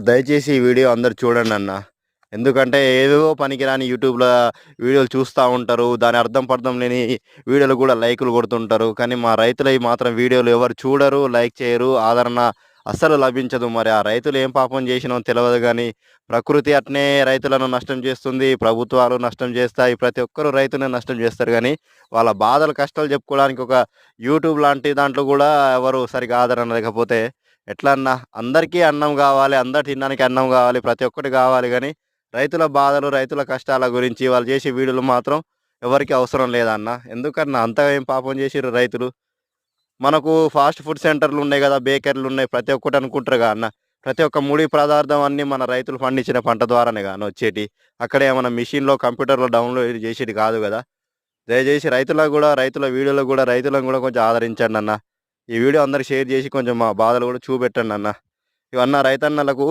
దయచేసి ఈ వీడియో అందరూ చూడండన్నా. ఎందుకంటే ఏవేవో పనికిరాని యూట్యూబ్‌ల వీడియోలు చూస్తా ఉంటారు. దాని అర్థం పర్థం లేని వీడియోలు గూడా లైకులు కొడుతుంటారు. కానీ మా రైతులయి మాత్రం వీడియోలు ఎవరు చూడరు, లైక్ చేయరు, ఆదరణ అస్సలు లభించదు. మరి ఆ రైతులు ఏం పాపం చేసినో తెలవదు గానీ, ప్రకృతి అట్నే రైతులను నష్టం చేస్తుంది. ప్రభుత్వాలు నష్టం చేస్తాయి. ప్రతి ఒక్కరు రైతునే నష్టం చేస్తారు గానీ, వాళ్ళ బాధలు, కష్టాలు చెప్పుకోవడానికి ఒక యూట్యూబ్ లాంటి దాంట్లో గూడా ఎవరు సరిగ్గా ఆదరణ లేకపోతే ఎట్లా అన్నా? అందరికీ అన్నం గావాలి. అందరు తినడానికి అన్నం గావాలి. ప్రతి ఒక్కటి గావాలి గానీ, రైతుల బాధలు, రైతుల కష్టాల గురించి వాళ్ళు చేసే వీడియోలు మాత్రం ఎవరికీ అవసరం లేదన్న. ఎందుకన్నా అంతగా ఏం పాపం చేసిర్రు రైతులు? మనకు ఫాస్ట్ ఫుడ్ సెంటర్‌లు ఉన్నాయి గదా! బేకరీలు ఉన్నాయి. ప్రతి ఒక్కటి అనుకుంటారుగా అన్న. ప్రతి ఒక్క ముడి పదార్థం అన్నీ మన రైతులు పండించిన పంట ద్వారానేగా అన్న వచ్చేటియి. అక్కడ ఏమన్నా మిషన్‌లో, కంప్యూటర్‌లో డౌన్‌లోడ్ చేసేది కాదు గదా! దయచేసి రైతులకు గూడా, రైతుల వీడియోలకు గూడా రైతులను గూడా కొంచెం ఆదరించండన్న. ఈ వీడియో అందరికి షేర్ చేసి కొంచెం మా బాధలు గూడా చూపెట్టండన్న. ఇవన్న రైతన్నలకు